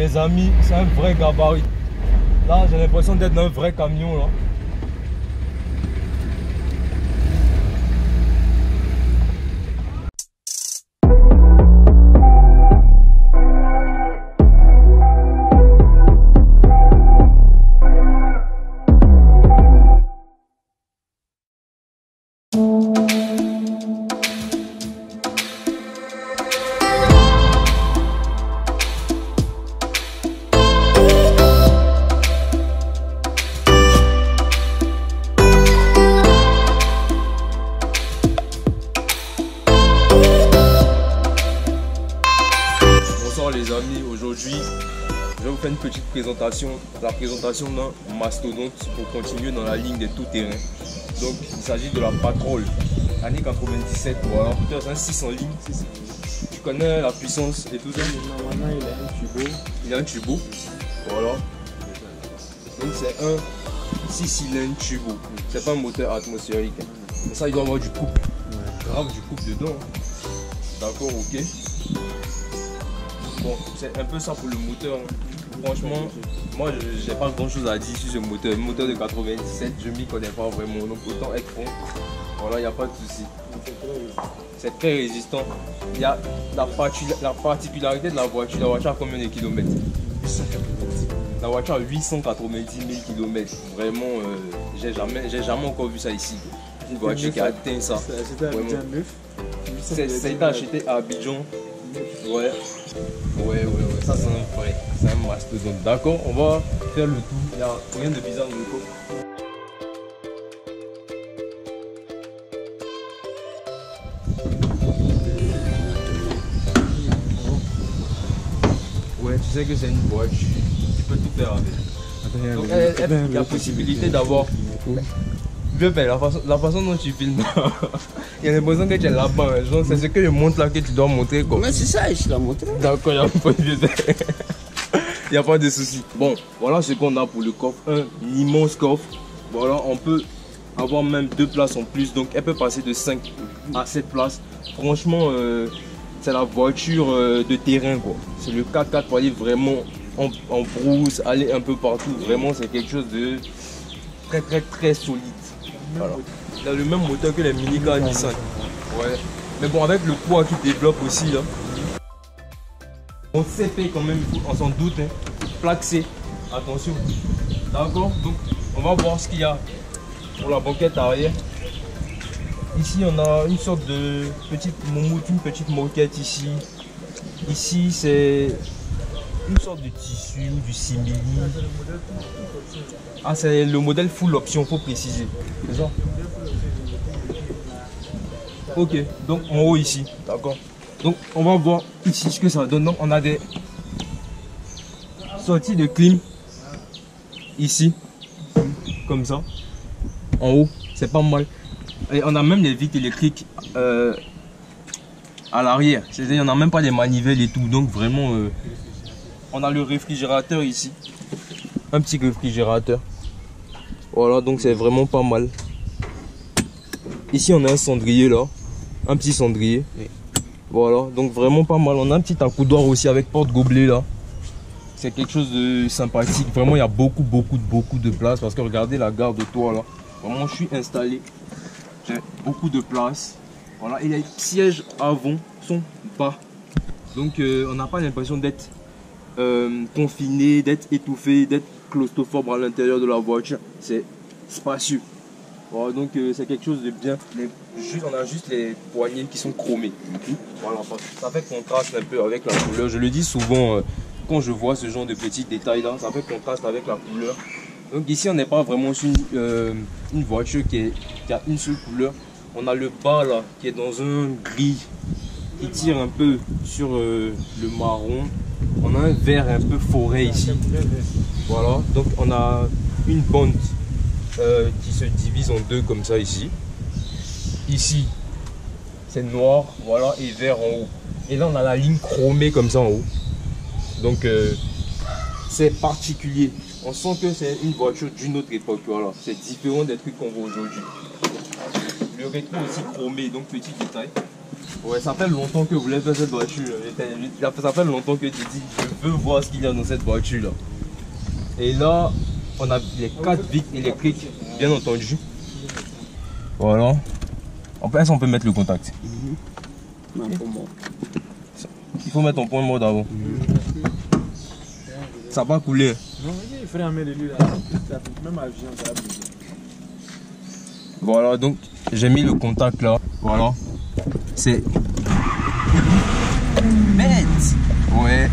les amis, c'est un vrai gabarit. Là, j'ai l'impression d'être dans un vrai camion là. Bonsoir les amis, aujourd'hui je vais vous faire une petite présentation, la présentation d'un mastodonte pour continuer dans la ligne des tout-terrains. Donc il s'agit de la Patrol, année 97, voilà, c'est un 6 en ligne. Tu connais la puissance et tout ça? Normalement il a un turbo. Il a un turbo, voilà. Donc c'est un 6 cylindres turbo, c'est pas un moteur atmosphérique. Mais ça il doit avoir du couple, grave du couple dedans. D'accord, ok. Bon, c'est un peu ça pour le moteur. Franchement, moi j'ai pas grand chose à dire sur ce moteur. Le moteur de 97, je m'y connais pas vraiment, donc autant être franc. Voilà, il n'y a pas de souci. C'est très résistant. Il y a la particularité de la voiture a combien de kilomètres? 890. La voiture a 890 000 km. Vraiment, j'ai jamais encore vu ça ici. Une voiture qui a atteint ça. C'était à Abidjan 9. Ça a été acheté à Abidjan. Ouais, ça c'est un vrai, c'est un mastodonte. D'accord, on va faire le tour. Il n'y a rien de bizarre dans le coffre. Ouais, tu sais que c'est une voiture, tu peux tout faire avec. Donc, il y a possibilité d'avoir. La façon dont tu filmes, il y a l'impression que tu es là-bas. C'est ce que je montre là que tu dois montrer. Quoi. Mais c'est ça, je l'ai montré. D'accord, il n'y a pas de souci. Bon, voilà ce qu'on a pour le coffre. Un immense coffre. Voilà, on peut avoir même 2 places en plus. Donc, elle peut passer de 5 à 7 places. Franchement, c'est la voiture de terrain. C'est le 4x4 pour aller vraiment en brousse, aller un peu partout. Vraiment, c'est quelque chose de très solide. Voilà. Il a le même moteur que les mini-cars Nissan. Ouais. Mais bon, avec le poids qu'il développe aussi là. On CP quand même, on s'en doute. Hein. Plaque C. Attention. D'accord. Donc on va voir ce qu'il y a pour la banquette arrière. Ici on a une sorte de petite moumoute, une petite moquette ici. Ici c'est une sorte de tissu ou du simili. Ah, c'est le modèle full option, faut préciser. C'est ça? Ok, donc en haut ici, d'accord. Donc on va voir ici ce que ça donne. Donc on a des sorties de clim ici, comme ça. En haut, c'est pas mal. Et on a même les vitres électriques à l'arrière. C'est-à-dire on n'a même pas les manivelles et tout. Donc vraiment, on a le réfrigérateur ici. Un petit réfrigérateur. Voilà, donc c'est vraiment pas mal. Ici on a un cendrier là, un petit cendrier. Voilà, donc vraiment pas mal. On a un petit accoudoir aussi avec porte-gobelet là. C'est quelque chose de sympathique. Vraiment il y a beaucoup de place parce que regardez la garde de toit là. Vraiment je suis installé. J'ai beaucoup de place. Voilà, et les sièges avant sont bas. Donc on n'a pas l'impression d'être confiné, d'être étouffé, d'être claustrophobe à l'intérieur de la voiture. C'est spacieux. Voilà, donc c'est quelque chose de bien. On a juste les poignées qui sont chromées. Voilà, ça fait contraste un peu avec la couleur. Je le dis souvent quand je vois ce genre de petits détails là, ça fait contraste avec la couleur. Donc ici on n'est pas vraiment sur une voiture qui a une seule couleur. On a le bas là qui est dans un gris qui tire un peu sur le marron. On a un vert un peu forêt ici. Voilà, donc on a une bande qui se divise en deux comme ça ici. Ici, c'est noir, voilà, et vert en haut. Et là, on a la ligne chromée comme ça en haut. Donc, c'est particulier. On sent que c'est une voiture d'une autre époque. Voilà, c'est différent des trucs qu'on voit aujourd'hui. Le rétro aussi chromé, donc petit détail. Ouais, ça fait longtemps que vous voulez faire cette voiture. Ça fait longtemps que tu dis, je veux voir ce qu'il y a dans cette voiture là. Et là, on a les 4 vitres électriques, bien entendu. Voilà. En place, on peut mettre le contact. Il faut mettre ton point mort d'avant. Ça va couler. Non, il ferait un mail de lui là. Même avion, ça va bouger. Voilà, donc j'ai mis le contact là. Voilà. C'est bête. Ouais.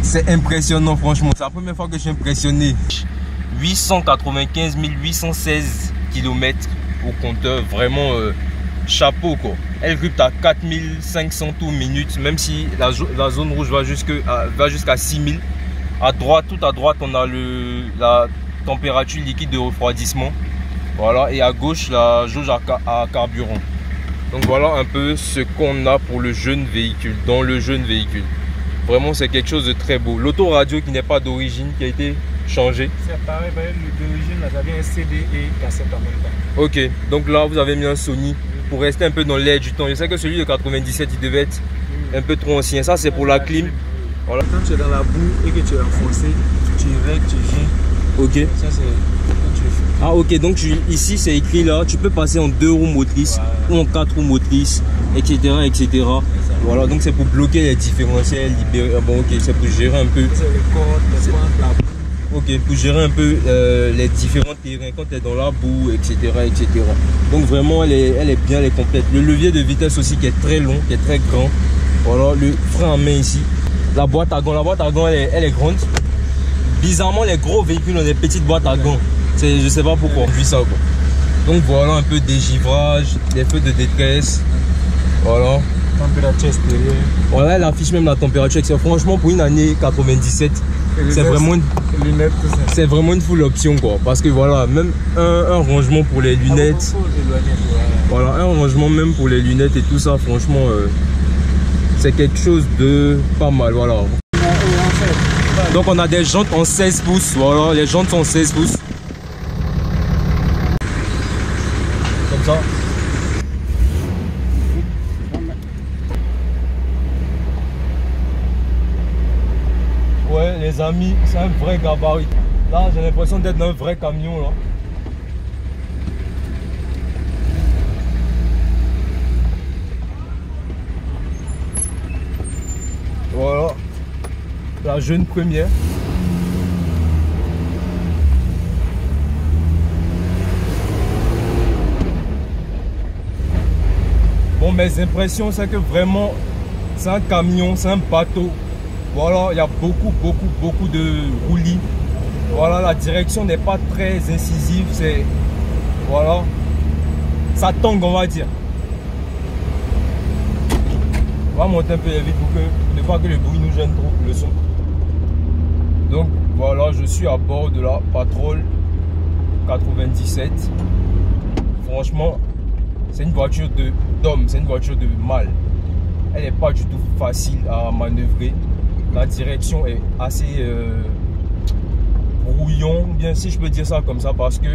C'est impressionnant, franchement. C'est la première fois que je suis impressionné. 895 816 km au compteur. Vraiment chapeau quoi. Elle grippe à 4500 tours minutes. Même si la zone rouge va jusqu'à 6000. À droite, tout à droite, on a la température liquide de refroidissement. Voilà, et à gauche, la jauge à carburant. Donc voilà un peu ce qu'on a pour le jeune véhicule, dans le jeune véhicule. Vraiment, c'est quelque chose de très beau. L'autoradio qui n'est pas d'origine, qui a été changé. C'est pareil, d'origine, là, ça vient un CD et cassette en même temps. Ok, donc là, vous avez mis un Sony pour rester un peu dans l'air du temps. Je sais que celui de 97, il devait être un peu trop ancien. Ça, c'est pour la clim. Voilà. Quand tu es dans la boue et que tu es enfoncé, tu règles, tu gères. Ok. Ça, c'est quand tu fais. Ah ok, donc ici c'est écrit là, tu peux passer en 2 roues motrices ou en 4 roues motrices, etc. etc. Voilà, donc c'est pour bloquer les différentiels, libérer. Ah bon ok, c'est pour gérer un peu. C'est les cordes, les pointes, la boue. Ok, pour gérer un peu les différents terrains quand tu es dans la boue, etc. etc. Donc vraiment elle est bien, elle est complète. Le levier de vitesse aussi qui est très long, qui est très grand. Voilà, le frein à main ici. La boîte à gants, elle est grande. Bizarrement, les gros véhicules ont des petites boîtes à gants. Je sais pas pourquoi on vit ça quoi. Donc voilà un peu des givrages, des feux de détresse. Voilà. Température extérieure. Voilà, elle affiche même la température extérieure. Franchement, pour une année 97, c'est vraiment une full option quoi. Parce que voilà, même un rangement pour les lunettes. Voilà, un rangement même pour les lunettes et tout ça, franchement, c'est quelque chose de pas mal. Voilà. Donc on a des jantes en 16 pouces. Voilà, les jantes sont en 16 pouces. Comme ça. Ouais les amis, c'est un vrai gabarit. Là j'ai l'impression d'être dans un vrai camion là. Voilà. La jeune première. Bon, mes impressions, c'est que vraiment, c'est un camion, c'est un bateau. Voilà, il y a beaucoup de roulis. Voilà, la direction n'est pas très incisive. C'est, voilà, ça tangue, on va dire. On va monter un peu vite pour ne pas que le bruit nous gêne trop, le son. Donc voilà, je suis à bord de la Patrol 97. Franchement, c'est une voiture d'homme, c'est une voiture de mâle. Elle n'est pas du tout facile à manœuvrer. La direction est assez brouillon, bien si je peux dire ça comme ça, parce que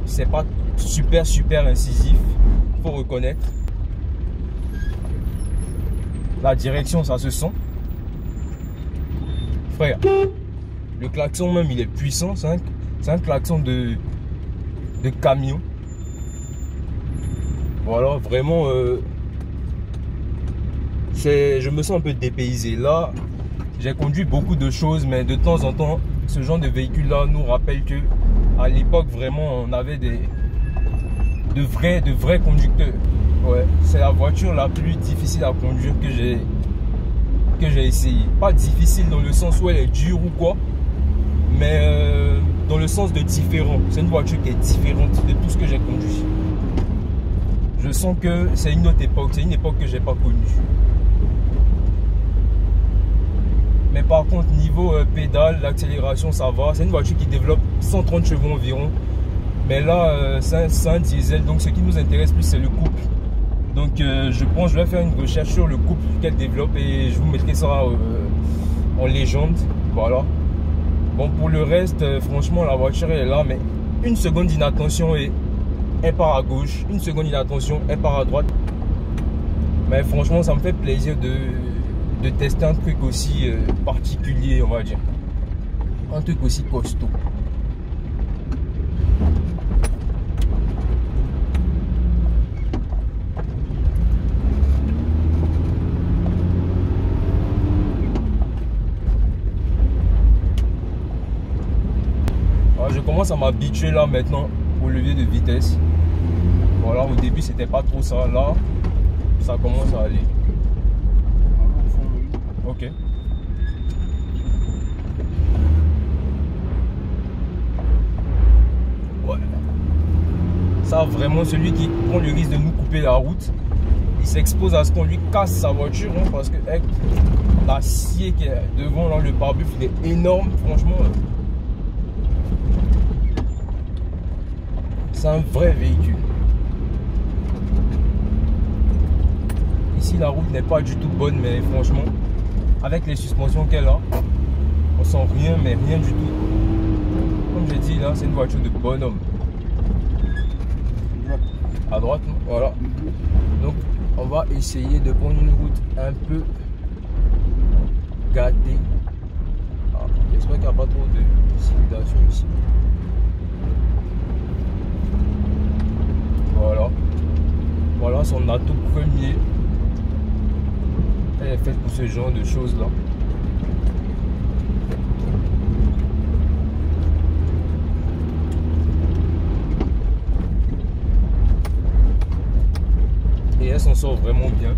c'est pas super incisif, il faut reconnaître. La direction, ça se sent. Frère, le klaxon même, il est puissant. C'est un klaxon de camion. Voilà, vraiment, je me sens un peu dépaysé. Là, j'ai conduit beaucoup de choses, mais de temps en temps, ce genre de véhicule-là nous rappelle que à l'époque, vraiment, on avait de vrais conducteurs. Ouais, c'est la voiture la plus difficile à conduire que j'ai essayé. Pas difficile dans le sens où elle est dure ou quoi, mais dans le sens de différent. C'est une voiture qui est différente de tout ce que j'ai conduit. Je sens que c'est une autre époque, c'est une époque que j'ai pas connue. Mais par contre, niveau pédale, l'accélération, ça va. C'est une voiture qui développe 130 chevaux environ. Mais là, c'est un diesel, donc ce qui nous intéresse plus, c'est le couple. Donc je pense que je vais faire une recherche sur le couple qu'elle développe et je vous mettrai ça en légende. Voilà. Bon, pour le reste, franchement, la voiture elle est là, mais une seconde d'inattention et elle part à gauche. Une seconde d'inattention, elle part à droite. Mais franchement, ça me fait plaisir de tester un truc aussi particulier, on va dire. Un truc aussi costaud. Alors, je commence à m'habituer là maintenant au levier de vitesse. Voilà, au début c'était pas trop ça, là ça commence à aller. Ok. Ouais. Ça vraiment, celui qui prend le risque de nous couper la route, il s'expose à ce qu'on lui casse sa voiture, hein, parce que avec l'acier qui est devant là, le pare-buffle il est énorme, franchement. C'est un vrai véhicule. Ici la route n'est pas du tout bonne, mais franchement avec les suspensions qu'elle a, on sent rien, mais rien du tout. Comme j'ai dit là, c'est une voiture de bonhomme. À droite, voilà. Donc on va essayer de prendre une route un peu gâtée. Ah, j'espère qu'il n'y a pas trop de circulation ici. Voilà. Voilà son atout premier. Elle est faite pour ce genre de choses là. Et elle s'en sort vraiment bien.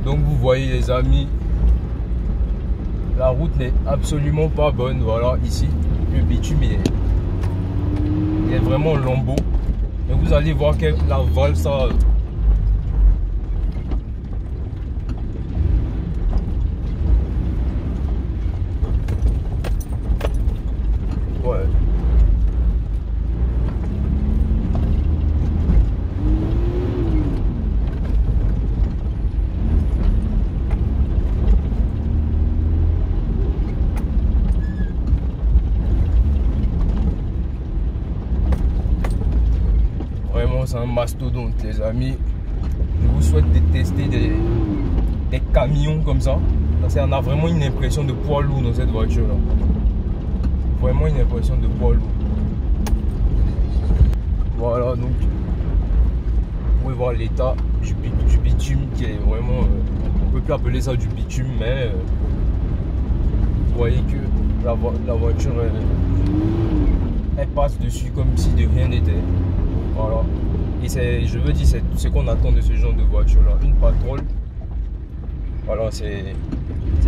Donc vous voyez les amis, la route n'est absolument pas bonne. Voilà, ici le bitume il est vraiment lambeau. Mais vous allez voir que la valve ça, ouais. C'est un mastodonte les amis. Je vous souhaite de tester des camions comme ça. Parce qu'on a vraiment une impression de poids lourd dans cette voiture là. Vraiment une impression de poids lourd. Voilà, donc vous pouvez voir l'état du bitume qui est vraiment, on peut plus appeler ça du bitume, mais vous voyez que la voiture elle passe dessus comme si de rien n'était. Voilà. Et je veux dire, c'est ce qu'on attend de ce genre de voiture là. Une Patrol. Voilà, c'est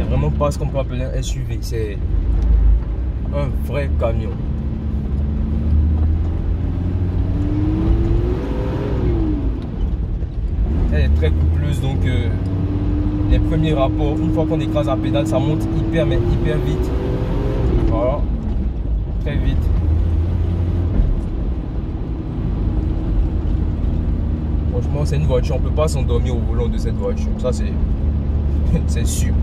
vraiment pas ce qu'on peut appeler un SUV. C'est un vrai camion. Elle est très coupleuse, donc les premiers rapports, une fois qu'on écrase la pédale, ça monte hyper vite. Voilà. Très vite. Franchement, c'est une voiture, on ne peut pas s'endormir au volant de cette voiture. Ça, c'est sûr.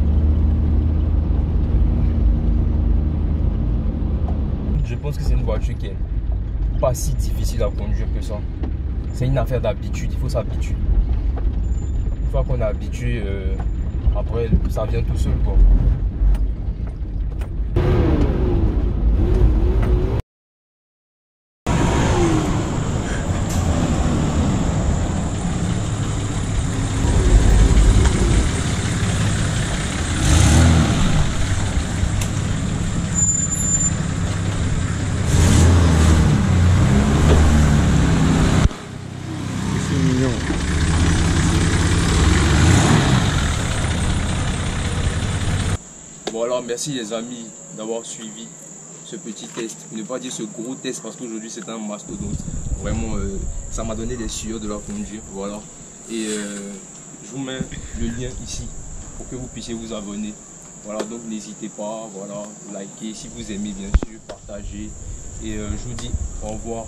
Je pense que c'est une voiture qui est pas si difficile à conduire que ça. C'est une affaire d'habitude, il faut s'habituer. Une fois qu'on est habitué, après, ça vient tout seul, quoi. Voilà, merci les amis d'avoir suivi ce petit test. Ne pas dire ce gros test parce qu'aujourd'hui c'est un mastodonte. Vraiment, ça m'a donné des sueurs de la conduire. Voilà. Et je vous mets le lien ici pour que vous puissiez vous abonner. Voilà, donc n'hésitez pas, voilà, likez si vous aimez bien sûr, partagez. Et je vous dis au revoir.